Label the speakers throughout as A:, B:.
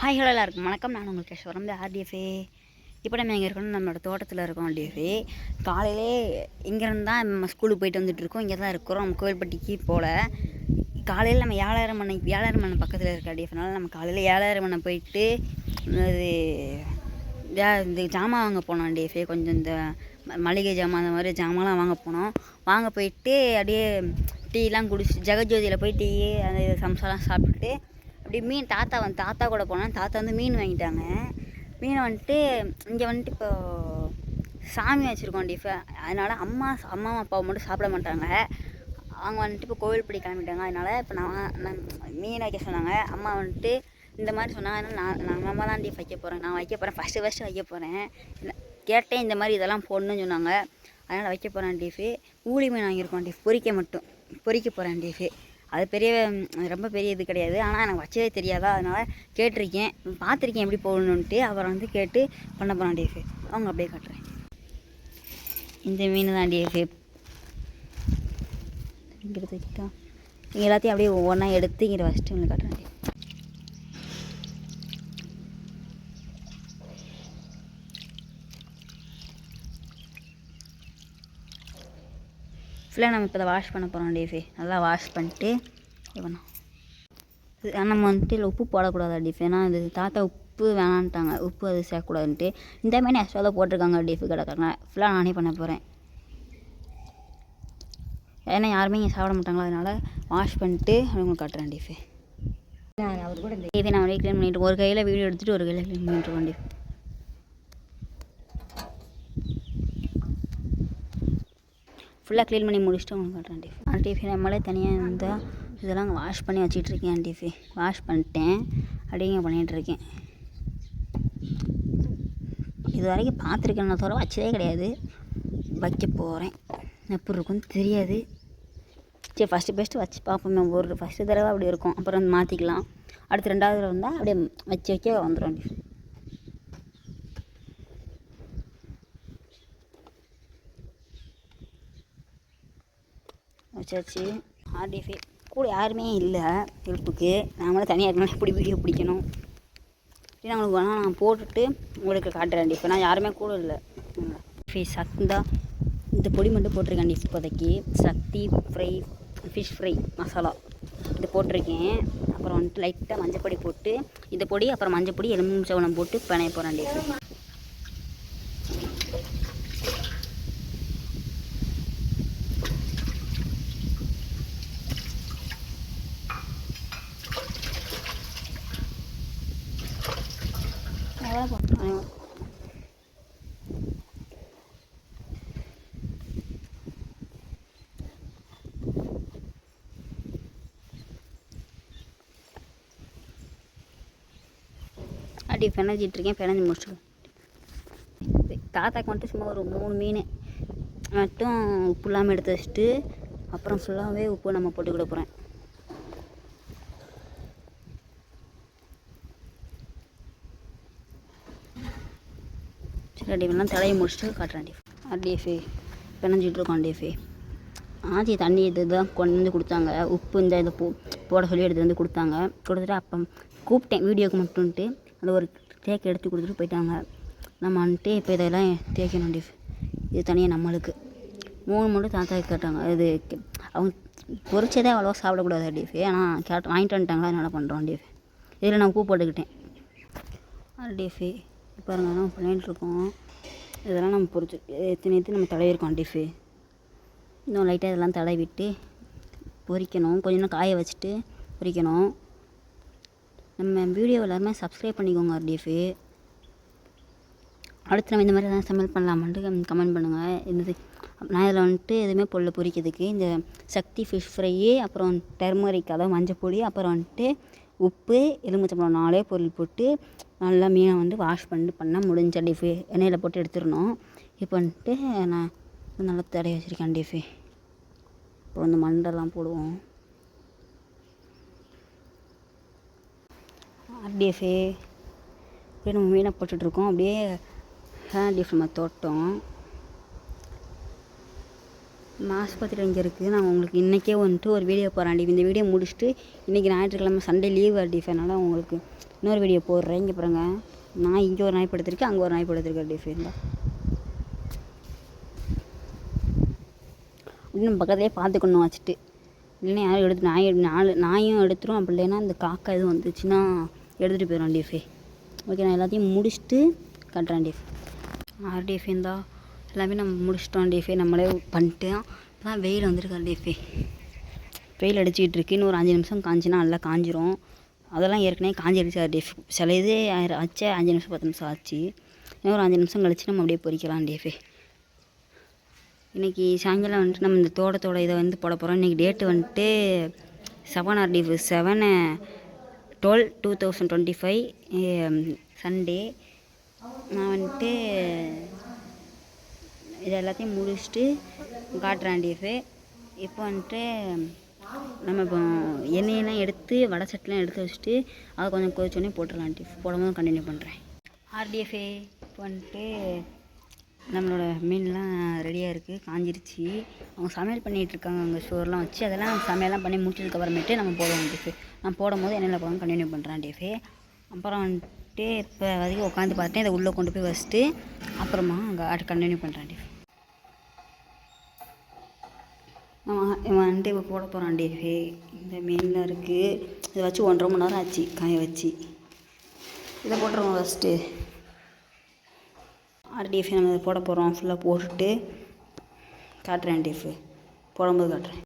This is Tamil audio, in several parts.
A: ஹாய் ஹலோ எல்லாருக்கும் வணக்கம். நான் உங்கள் கேஷ்வரம் ஆர்டிஎஃப்ஏ. இப்போ நம்ம எங்கே இருக்கோம்? நம்மளோட தோட்டத்தில் இருக்கோம். டிஎஃப்ஏ காலையிலே இங்கேருந்து தான் நம்ம ஸ்கூலுக்கு போயிட்டு வந்துட்டுருக்கோம். இங்கே தான் இருக்கிறோம். நம்ம கோவில்பட்டிக்கு போல் காலையில் நம்ம ஏழாயிரம் மணி பக்கத்தில் இருக்க டிஎஃப்னால நம்ம காலையில் 7:30 மணி போயிட்டு அது இந்த ஜாமான் வாங்க போனோம். டிஎஃப்ஏ கொஞ்சம் இந்த மளிகை ஜாமான் அந்த மாதிரி ஜாமான்லாம் வாங்க போயிட்டு அப்படியே டீலாம் குடிச்சு ஜெகஜோதியில் போய் டீ அந்த சம்சாலாம் சாப்பிட்டுட்டு அப்படி தாத்தா கூட போனேன். தாத்தா வந்து மீன் வாங்கிட்டாங்க. மீனை வந்துட்டு இங்கே வந்துட்டு இப்போ சாமி வச்சுருக்கோம் டிஃப. அதனால் அம்மா அப்பாவை மட்டும் சாப்பிட மாட்டாங்க. அவங்க வந்துட்டு இப்போ கோவில்படி கிளம்பிட்டாங்க. அதனால் இப்போ நான் மீன் வைக்க சொன்னாங்க. அம்மா வந்துட்டு இந்த மாதிரி சொன்னாங்க. நம்ம தான் டிஃப் வைக்க போகிறேன். நான் வைக்க போகிறேன். ஃபஸ்ட்டு வைக்க போகிறேன். கேட்டேன் இந்த மாதிரி இதெல்லாம் போடணும்னு சொன்னாங்க. அதனால் வைக்க போகிறேன் டிஃபு. ஊளி மீன் வாங்கியிருக்கோம் டிஃப். பொரிக்க போகிறேன் டிஃபு. அது ரொம்ப பெரிய இது கிடையாது. ஆனால் எனக்கு வச்சதே தெரியாதா. அதனால் கேட்டிருக்கேன், பார்த்துருக்கேன் எப்படி போடணுன்ட்டு. அப்புறம் வந்து கேட்டு பண்ண போகிறேன் டிஎஃபே. அவங்க அப்படியே காட்டுறேன். இந்த மீன் தான் டிஎஃபே. இங்கே வச்சுட்டோம். இங்கே எல்லாத்தையும் அப்படியே ஒவ்வொன்றா எடுத்து இங்கே வச்சுட்டு உங்களுக்கு காட்டுறேன். ஃபுல்லாக நம்ம இப்போ வாஷ் பண்ண போகிறோம் டிஎஃபே. நல்லா வாஷ் பண்ணிட்டு இது பண்ணோம். நம்ம வந்துட்டு இல்லை உப்பு போடக்கூடாது டிஎஃபே. ஏன்னா இது தாத்தா உப்பு வேணான்ட்டாங்க. உப்பு அது சேர்க்கக்கூடாதுன்ட்டு இந்த மாதிரி எக்ஸ்ட்ரா தான் போட்டிருக்காங்க டிஎஃபே கடைக்காரங்க. ஃபுல்லாக நானே பண்ண போகிறேன். ஏன்னா யாருமே இங்கே சாப்பிட மாட்டாங்களா. அதனால் வாஷ் பண்ணிட்டு உங்களுக்கு காட்டுறேன் டிஎஃபே. அவர் கூட டிஎஃபே நான் அப்படியே க்ளீன் பண்ணிவிட்டு ஒரு கையில் வீடியோ எடுத்துகிட்டு ஒரு கையில் க்ளீன் பண்ணிட்டுருக்கோம் டிஎஃபே. ஃபுல்லாக க்ளீன் பண்ணி முடிச்சுட்டு உங்களுக்கு காட்டுறேன் டிஎஃபே. டிஎஃபே நம்மளே தனியாக இருந்தால் இதெல்லாம் வாஷ் பண்ணி வச்சிட்ருக்கேன் டிஎஃபே. வாஷ் பண்ணிட்டேன். அப்படியே பண்ணிகிட்ருக்கேன். இது வரைக்கும் பார்த்துருக்கேன். நான் தவிர வச்சதே கிடையாது. வைக்க போகிறேன். எப்படி இருக்குன்னு தெரியாது. சரி ஃபஸ்ட்டு வச்சு பார்ப்போம். ஒரு ஃபஸ்ட்டு தடவை அப்படி இருக்கும். அப்புறம் மாற்றிக்கலாம். அடுத்து 2வது தடவை வந்தால் அப்படியே வைக்க வந்துடும் டிஎஃபே. வச்சாச்சு. டிஎஃபே கூட யாருமே இல்லை ஹெல்ப்புக்கு. நாமளும் தனியாக இருக்கணும். எப்படி வீடியோ பிடிக்கணும் அப்படின்னு அவங்களுக்கு வேணால் நான் போட்டுட்டு உங்களுக்கு காட்டுறேன் டிஎஃபே. நான் யாருமே கூட இல்லை. சக்தா இந்த பொடி மட்டும் போட்டிருக்கேன் டிஎஃபே. இப்போதைக்கு சக்தி ஃபிஷ் ஃப்ரை மசாலா இது போட்டிருக்கேன். அப்புறம் வந்துட்டு லைட்டாக மஞ்சள் போட்டு இந்த பொடி அப்புறம் மஞ்சள் பொடி எலுமிச்சம்பழம் போட்டு பிணைய போகிறேன் டிஎஃபே. அப்படி பிணைஞ்சிட்ருக்கேன். பிணைஞ்சி முடிச்சுடுவேன். தாத்தாக்கு மட்டும் சும்மா ஒரு 3 மீன் மட்டும் உப்பு இல்லாமல் எடுத்து வச்சுட்டு அப்புறம் ஃபுல்லாகவே உப்பு நம்ம போட்டு கொடுக்க போகிறேன். சரி டிஎஃபெல்லாம் தலையை முடிச்சுட்டு காட்டுறேன் டிஎஃபே. பிணைஞ்சிட்ருக்கோம் டிஎஃபே. ஆச்சி தண்ணி இது தான் கொண்டு வந்து கொடுத்தாங்க. உப்பு இந்த இதை போட சொல்லி எடுத்து வந்து கொடுத்துட்டு அப்போ கூப்பிட்டேன் வீடியோக்கு மட்டும்ட்டு. அந்த ஒரு தேக்கு எடுத்து கொடுத்துட்டு போயிட்டாங்க. நம்ம வந்துட்டு இப்போ இதெல்லாம் தேய்க்கணும் டிஎஃபே. இது தனியாக நம்மளுக்கு 3 மட்டும் தாத்தாக்கு கேட்டாங்க. இது அவங்க பொரிச்சதே அவ்வளோவா சாப்பிடக்கூடாது டிஎஃபே. ஆனால் வாங்கிட்டு வந்துட்டாங்களா அதனால் பண்ணுறோம் டிஎஃபே. இதில் நான் உப்பு போட்டுக்கிட்டேன் டிஎஃபே. பாருங்க நம்ம பண்ணிகிட்ருக்கோம். இதெல்லாம் நம்ம பொரிச்சு எத்தனை நம்ம தடவிருக்கோம் டிஎஃபே. இன்னும் லைட்டாக இதெல்லாம் தடவிட்டு பொரிக்கணும். கொஞ்ச நேரம் காய வச்சுட்டு பொரிக்கணும். நம்ம வீடியோ எல்லாருமே சப்ஸ்கிரைப் பண்ணிக்கோங்க டிஎஃபே. அடுத்து நம்ம இந்த மாதிரி எதாவது சமையல் பண்ணலாமான்ட்டு கமெண்ட் பண்ணுங்கள். நான் இதில் வந்துட்டு எதுவுமே பொருளை பொரிக்கிறதுக்கு இந்த சக்தி ஃபிஷ் ஃப்ரையி அப்புறம் டர்மரிக் அதாவது மஞ்சள் பொடி அப்புறம் வந்துட்டு உப்பு எலுமிச்சம்பழம் 4 பொருள் போட்டு நல்லா மீனை வந்து வாஷ் பண்ணிட்டு பண்ணால் முடிஞ்ச டிஎஃபே. எண்ணெயில் போட்டு எடுத்துடணும். இப்போ வந்துட்டு நான் நல்லா தடவி வச்சுருக்கேன் டிஎஃபே. அப்புறம் இந்த மண்டெல்லாம் போடுவோம் டிஎஃபே. அப்படியே நம்ம மீனை போட்டுட்ருக்கோம். அப்படியே டிஎஃபே நம்ம தோட்டம் ஆஸ்பத்திரி இங்கே இருக்குது. நான் உங்களுக்கு இன்றைக்கே வந்துட்டு ஒரு வீடியோ போடுறேன் டிஃப். இந்த வீடியோ முடிச்சுட்டு இன்றைக்கி ஞாயிற்றுக்கிழமை சண்டே லீவ் டிஃப். அதனால் உங்களுக்கு இன்னொரு வீடியோ போடுறேன். இங்கே பாருங்க, நான் இங்கே ஒரு நாய் படுத்திருக்கேன், அங்கே ஒரு நாய் படுத்திருக்கேன் டிஃப். இருந்தால் இன்னும் பக்கத்துலேயே பார்த்துக்கணும் வச்சுட்டு, இல்லைன்னா யாரும் எடுத்து நாயும் எடுத்துரும். அப்படி இல்லைன்னா இந்த காக்கா எதுவும் வந்துச்சுன்னா எடுத்துகிட்டு போயிடும் டிஃபே. ஓகே, நான் எல்லாத்தையும் முடிச்சுட்டு கட்டுறேன் டிஃப். டிஃபே இருந்தால் எல்லாமே நம்ம முடிச்சிட்டோம் டிஃபே. நம்மளே பண்ணிட்டோம். இப்போ தான் வெயில் வந்துருக்கா டிஃபே. வெயில் அடிச்சுக்கிட்டு இருக்கு. இன்னும் ஒரு 5 நிமிஷம் காஞ்சினா நல்லா காஞ்சிரும். அதெல்லாம் ஏற்கனவே காஞ்சிடுச்சு டிஃப். சில இது ஆச்சு 5 நிமிஷம் 10 நிமிஷம் ஆச்சு. இன்னும் ஒரு 5 நிமிஷம் கழிச்சு நம்ம அப்படியே பொரிக்கலாம் டிஃபே. இன்றைக்கி சாயங்காலம் வந்துட்டு நம்ம இந்த தோட்டத்தோட இதை வந்து போட போகிறோம். இன்றைக்கி டேட்டு வந்துட்டு 7 டிஃப் 7/12/2025 சண்டே. நான் வந்துட்டு இது எல்லாத்தையும் முடிச்சுட்டு காட்டுறேன் டிஃபு. இப்போ வந்துட்டு நம்ம இப்போ எண்ணெயெல்லாம் எடுத்து வடை சட்டிலாம் எடுத்து வச்சுட்டு அதை கொஞ்சம் கொதிச்சோடனே போட்டுடலாம் டிஃப். போடும்போது கண்டினியூ பண்ணுறேன். ஆர்டிஎஃப்ஏ இப்போ வந்துட்டு நம்மளோட மீன்லாம் ரெடியாக இருக்குது, காஞ்சிருச்சு. அவங்க சமையல் பண்ணிகிட்ருக்காங்க அங்கே ஸ்டோர்லாம் வச்சு. அதெல்லாம் சமையல்லாம் பண்ணி முடிச்சதுக்கப்புறமேட்டு நம்ம போடுவோம் டிஃபு. நான் போடும்போது எண்ணெயில் போடணும் கண்டினியூ பண்ணுறேன் டிஃபு. அப்புறம் வந்துட்டு இப்போ வரைக்கும் உட்காந்து பார்த்தேன். இதை உள்ளே கொண்டு போய் வச்சுட்டு அப்புறமா அங்கே கண்டினியூ பண்ணுறேன் டிஃபு. இவன் வந்துட்டு இப்போ போட போகிறான் டிஃபு. இந்த மீன்லாம் இருக்குது. இதை வச்சு 1.5 மணி நேரம் ஆச்சு காய வச்சு. இதை போட்டுருவோம் ஃபஸ்ட்டு. டிஃபு நம்ம இதை போட போகிறோம். ஃபுல்லாக போட்டுட்டு காட்டுறேன் டிஃபு. போடும்போது காட்டுறேன்.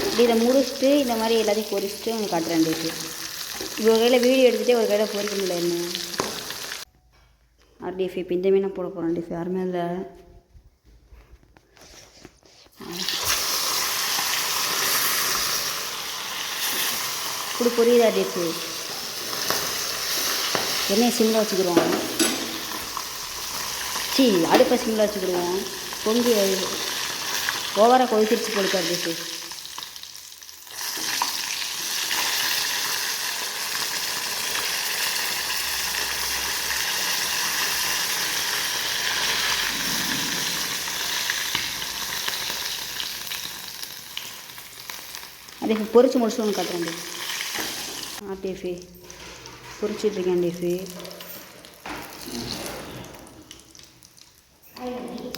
A: இப்படி இதை முடிச்சுட்டு இந்த மாதிரி எல்லாத்தையும் பொரிச்சுட்டு உங்களுக்கு காட்டுறேன் டிஃபு. இப்போ ஒரு கையில் வீடியோ எடுத்துகிட்டே ஒரு கையில் பொரிக்க முடியல என்ன டிஃபு. இப்போ இந்த மீனை போட போகிறோம் டிஃபு. யாருமே இல்லை. இப்படி பொரியுதா டிஃபு. எண்ணெயை சிம்மில் வச்சுக்கிடுவோம். அடுப்பை சிம்மில் வச்சுக்கிடுவோம். பொங்கி ஓவராக கொதிச்சிருச்சு போடுக்கார் டிஃபு. அதே பொரிச்சு முடிச்சு ஒன்று காட்டுறேன் டிஃபு. டிஃபு பொரிச்சிட்ருக்கேன் டிஃபு.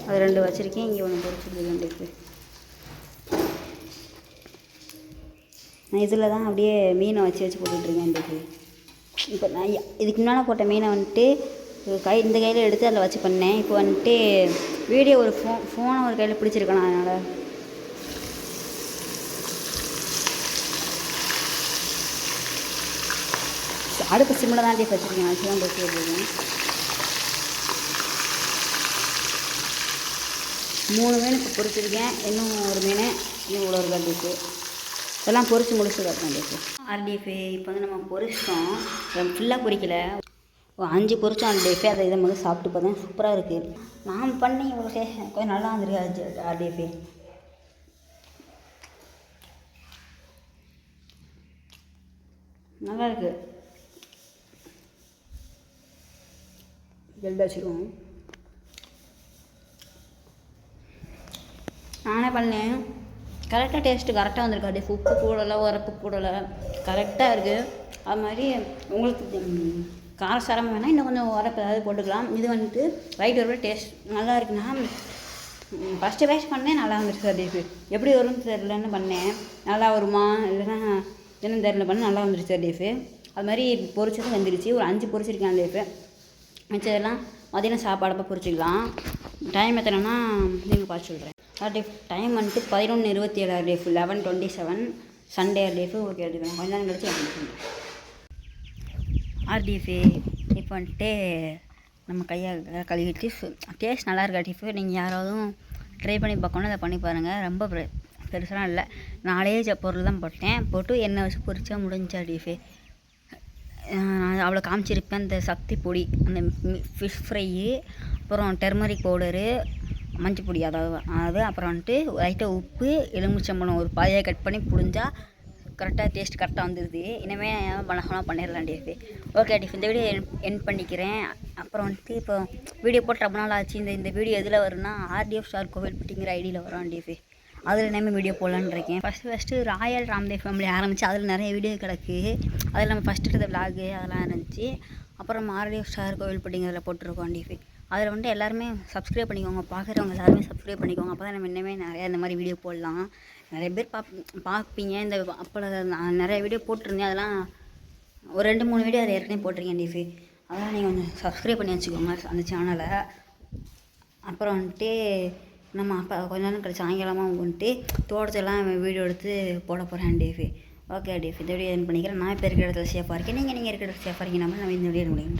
A: அது 2 வச்சுருக்கேன். இங்கே ஒன்று பொரிச்சிட்ருக்கேன் டிஃபு. நான் இதில் தான் அப்படியே மீனை வச்சு போட்டுட்ருக்கேன் டிஃபு. இப்போ நான் இதுக்கு முன்னால் போட்ட மீனை வந்துட்டு இந்த கையில் எடுத்து அதில் வச்சு பண்ணேன். இப்போ வந்துட்டு வீடியோ ஒரு ஃபோனை ஒரு கையில் பிடிச்சிருக்கேன். அதனால் அடுப்பு சிம்மில் தான் டிஃப் வச்சுருக்கேன். வச்சு தான் பொரிச்சு வச்சுருக்கேன். 3 மீன் இப்போ பொரிச்சிருக்கேன். இன்னும் ஒரு மீன் இன்னும் இவ்வளோ இருக்கா டிஃபு. இதெல்லாம் பொரிச்சு முடிச்சு காட்டுறேன் டிஃபு. டிஃபு இப்போ வந்து நம்ம பொரிச்சிட்டோம். ஃபுல்லாக பொரிக்கலை, 5 பொரிச்சோம் டிஃபு. அதை இதை முதல்ல சாப்பிட்டு பார்த்தேன். சூப்பராக இருக்குது. நான் பண்ணி இவ்வளோ கொஞ்சம் நல்லா வந்துருக்கு டிஃபு. நல்லா இருக்குது. ஜெல்டாக வச்சுருவோம். நானே பண்ணேன். கரெக்டாக டேஸ்ட்டு கரெக்டாக வந்திருக்கா டிஃப். உப்பு கூடலை, உரப்பு கூடலை, கரெக்டாக இருக்குது. அது மாதிரி உங்களுக்கு காரசாரம் வேணால் இன்னும் கொஞ்சம் உரப்பு ஏதாவது போட்டுக்கலாம். இது வந்துட்டு ரைட் ஒரு டேஸ்ட் நல்லா இருக்குன்னா ஃபஸ்ட்டு பேஸ்ட் பண்ணேன். நல்லா வந்துருச்சு டிஃபு. எப்படி வரும்னு தெரிலன்னு பண்ணேன். நல்லா வருமா இல்லைன்னா என்னன்னு தெரில பண்ண நல்லா வந்துருச்சு டிஃபு. அது மாதிரி பொரிச்சதும் வந்துருச்சு. ஒரு 5 பொரிச்சிருக்கேன் டிஃபு. மிச்சதெல்லாம் மதியானம் சாப்பாடப்போ பொரிச்சிக்கலாம். டைம் எத்தனைன்னா நீங்கள் பார்த்து சொல்கிறேன். டிஃப் டைம் வந்துட்டு 11:27 டிஃப். 11:27 சண்டே டிஃபு. ஓகே எடுத்துக்கேன். கொஞ்ச நேரம் கழிச்சு எனக்கு சொல்கிறேன். டிஃபு இப்போ வந்துட்டு நம்ம கையை கழுவிட்டு டேஸ்ட் நல்லா இருக்கா டிஃபு. நீங்கள் யாராவதும் ட்ரை பண்ணி பார்க்கணும். அதை பண்ணி பாருங்கள். ரொம்ப பெருசாலாம் இல்லை. 4 பொருள் தான் போட்டு எண்ணெய் வச்சு பொரிச்சா முடிஞ்சா டிஃபு. அவ்வளோ காமிச்சிருப்பேன். இந்த சக்தி பொடி, அந்த ஃபிஷ் ஃப்ரையு, அப்புறம் டெர்மரிக் பவுடரு, மஞ்சள் பொடி, அதாவது அப்புறம் வந்துட்டு லைட்டாக உப்பு, எலுமிச்சம்பழம் ஒரு பாதியாக கட் பண்ணி புழிஞ்சா கரெக்டாக டேஸ்ட் கரெக்டாக வந்துடுது. இனிமேல் வழக்கமாக பண்ணிடலாம் டிஎஃபே. ஓகே டிஎஃப், இந்த வீடியோ என் பண்ணிக்கிறேன். அப்புறம் வந்துட்டு இப்போ வீடியோ போட்டு ரொம்ப நாள் ஆச்சு. இந்த வீடியோ எதில் வரும்னா ஆர்டிஎஃப் ஸ்டார் கோவில்பட்டிங்கிற ஐடியில் வரும் டிஎஃபே. அதில் இனிமேல் வீடியோ போடலான்னு இருக்கேன். ஃபஸ்ட்டு ராயல் ராம்தேவ் ஃபேமிலி ஆரம்பித்து அதில் நிறைய வீடியோ கிடக்கு. அதில் நம்ம ஃபஸ்ட்டு எடுத்த விளாகு அதெல்லாம் இருந்துச்சு. அப்புறம் ஆர்டிஎஃப் ஸ்டார் கோவில்பட்டிங்கிறதில் போட்டிருக்கோம் டிஎஃபே. அதில் வந்துட்டு எல்லாருமே சப்ஸ்கிரைப் பண்ணிக்கோங்க. பார்க்குறவங்க எல்லாருமே சப்ஸ்கிரைப் பண்ணிக்கோங்க. அப்போ தான் நம்ம இன்னுமே நிறையா இந்த மாதிரி வீடியோ போடலாம். நிறைய பேர் பார்ப்பீங்க. இந்த அப்போ நான் நிறைய வீடியோ போட்டிருந்தேன். அதெல்லாம் ஒரு 2-3 வீடியோ அதை ஏற்கனவே போட்டிருக்கேன் டிஎஃபே. அதெல்லாம் நீங்கள் கொஞ்சம் சப்ஸ்கிரைப் பண்ணி வச்சுக்கோங்க அந்த சேனலை. அப்புறம் வந்துட்டு நம்ம அப்போ கொஞ்ச நேரம் கழிச்சு சாயங்காலமாக வந்துட்டு தோட்டத்தெல்லாம் வீடியோ எடுத்து போட போகிறேன் டிஎஃபே. ஓகே டிஎஃப், இந்த வீடியோ என் பண்ணிக்கிறேன். நான் இப்போ இருக்கிற இடத்துல சேஃபாக இருக்கேன். நீங்கள் இருக்கிற இடத்துல சேஃபாக இருக்கீங்க. நம்ம இந்த வீடியோ முடியும்.